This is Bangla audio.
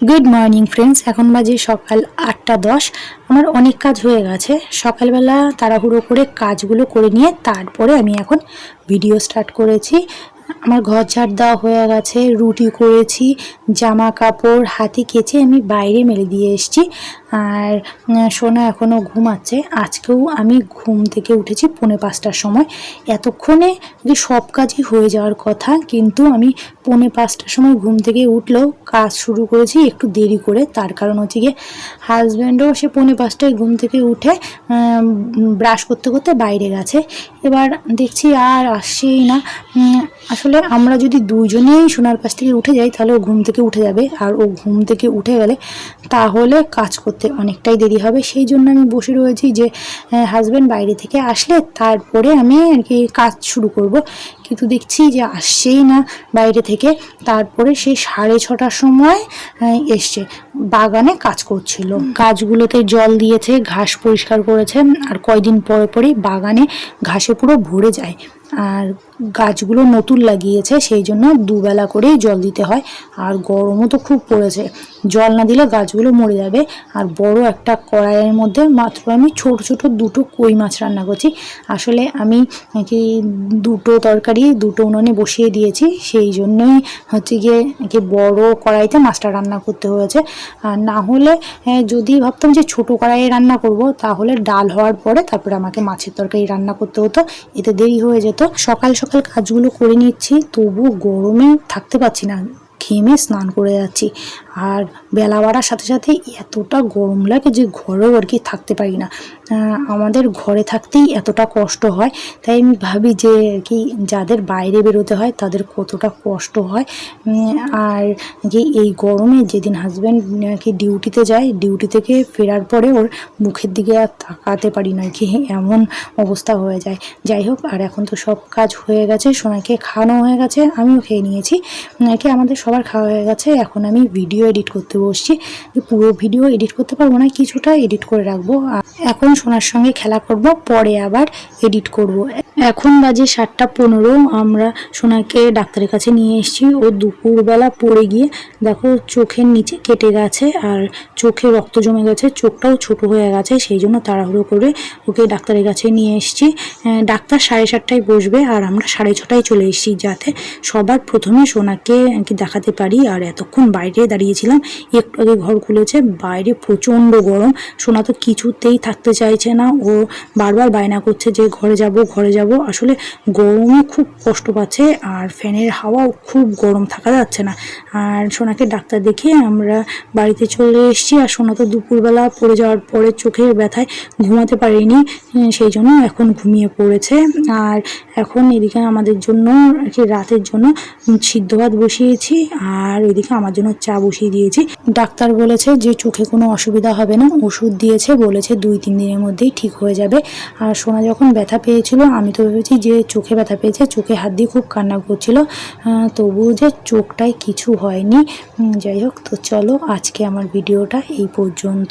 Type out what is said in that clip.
গুড মর্নিং ফ্রেন্ডস, এখন বাজে সকাল 8টা 10। আমার অনেক কাজ হয়ে গেছে। সকালবেলা তাড়াহুড়ো করে কাজগুলো করে নিয়ে তারপরে আমি এখন ভিডিও স্টার্ট করেছি। আমার ঘর ঝাড় দেওয়া হয়ে গেছে, রুটি করেছি, জামা কাপড় হাতে কেচে আমি বাইরে মেলে দিয়ে এসেছি। আর সোনা এখনও ঘুমাচ্ছে। আজকেও আমি ঘুম থেকে উঠেছি 4:45টার সময়। এতক্ষণে যে সব কাজই হয়ে যাওয়ার কথা, কিন্তু আমি 4:45টার সময় ঘুম থেকে উঠলেও কাজ শুরু করেছি একটু দেরি করে। তার কারণ হচ্ছে গিয়ে হাজব্যান্ডও সে 4:45টায় ঘুম থেকে উঠে ব্রাশ করতে করতে বাইরে গেছে। এবার দেখছি আর আসছেই না। আসলে আমরা যদি দুজনেই সোনার পাশ থেকে উঠে যাই তাহলে ও ঘুম থেকে উঠে যাবে, আর ও ঘুম থেকে উঠে গেলে তাহলে কাজ করতে অনেকটাই দেরি হবে। সেই জন্য আমি বসে রয়েছি যে হাজব্যান্ড বাইরে থেকে আসলে তারপরে আমি আর কি কাজ শুরু করব। কিন্তু দেখছি যে আসছেই না বাইরে থেকে। তারপরে সে 6:30টার সময় এসছে, বাগানে কাজ করছিল। গাছগুলোতে জল দিয়েছে, ঘাস পরিষ্কার করেছে। আর কয়দিন পরে পরেই বাগানে ঘাসে পুরো ভরে যায়। আর গাছগুলো নতুন লাগিয়েছে, সেই জন্য দুবেলা করেই জল দিতে হয়। আর গরমও তো খুব পড়েছে, জল না দিলে গাছগুলো মরে যাবে। আর বড় একটা কড়াইয়ের মধ্যে মাত্র আমি ছোট ছোট 2টো কই মাছ রান্না করছি। আসলে আমি কি 2টো তরকারি 2টো উনুনে বসিয়ে দিয়েছি, সেই জন্যই হচ্ছে গিয়ে বড় কড়াইতে মাছটা রান্না করতে হয়েছে। আর না হলে যদি ভাবতাম যে ছোট কড়াইয়ে রান্না করব, তাহলে ডাল হওয়ার পরে তারপরে আমাকে মাছের তরকারি রান্না করতে হতো, এতে দেরি হয়ে যেত। সকাল সকাল কাজগুলো করে নিচ্ছি, তবু গরমে থাকতে পারছি না, ঘেমে স্নান করে যাচ্ছি। আর বেলা বাড়ার সাথে সাথে এতটা গরম লাগে যে ঘরেও আর কি থাকতে পারি না। আমাদের ঘরে থাকতেই এতটা কষ্ট হয়, তাই আমি ভাবি যে আর কি যাদের বাইরে বেরোতে হয় তাদের কতটা কষ্ট হয়। আর যে এই গরমে যেদিন হাজব্যান্ড কি ডিউটিতে যায়, ডিউটি থেকে ফেরার পরে ওর মুখের দিকে আর তাকাতে পারি না, কি এমন অবস্থা হয়ে যায়। যাই হোক, আর এখন তো সব কাজ হয়ে গেছে, সোনাকে খাওয়ানো হয়ে গেছে, আমিও খেয়ে নিয়েছি। কি আমাদের সবার খাওয়া হয়ে গেছে। এখন আমি ভিডিও এডিট করতে বসছি। পুরো ভিডিও এডিট করতে পারবো না, কিছুটা এডিট করে রাখবো। এখন সোনার সঙ্গে খেলা করব, পরে আবার এডিট করব। এখন বাজে 7টা 15। আমরা সোনাকে ডাক্তারের কাছে নিয়ে এসেছি। ও দুপুরবেলা পড়ে গিয়ে দেখো চোখের নিচে কেটে গেছে, আর চোখে রক্ত জমে গেছে, চোখটাও ছোট হয়ে গেছে। সেই জন্য তাড়াহুড়ো করে ওকে ডাক্তারের কাছে নিয়ে এসেছি। ডাক্তার 7:30টায় বসবে, আর আমরা 6:30টায় চলে এসেছি, যাতে সবার প্রথমে সোনাকে দেখাতে পারি। আর এতক্ষণ বাইরে দাঁড়িয়েছিলাম, একটু আগে ঘর খুলেছে, বাইরে প্রচণ্ড গরম। সোনা তো কিছুতেই থাকতে চাইছে না, ও বারবার বায়না করছে যে ঘরে যাব ঘরে যাব। আসলে গরমে খুব কষ্ট পাচ্ছে, আর ফ্যানের হাওয়াও খুব গরম, থাকা যাচ্ছে না। আর সোনাকে ডাক্তার দেখিয়ে আমরা বাড়িতে চলে এসেছি। আর সোনা তো দুপুরবেলা পড়ে যাওয়ার পরে চোখের ব্যথায় ঘুমাতে পারিনি, সেই জন্য এখন ঘুমিয়ে পড়েছে। আর এখন এদিকে আমাদের জন্য রাতের জন্য সিদ্ধ ভাত বসিয়েছি, আর ওইদিকে আমার জন্য চা বসিয়ে দিয়েছি। ডাক্তার বলেছে যে চোখে কোনো অসুবিধা হবে না, ওষুধ দিয়েছে, বলেছে 2-3 দিনের মধ্যেই ঠিক হয়ে যাবে। আর সোনা যখন ব্যথা পেয়েছিল, আমি তো ভেবেছি যে চোখে ব্যথা পেয়েছে, চোখে হাত দিয়ে খুব কান্না করছিল, তবুও যে চোখটায় কিছু হয়নি। যাই হোক, তো চলো আজকে আমার ভিডিওটা এই পর্যন্ত।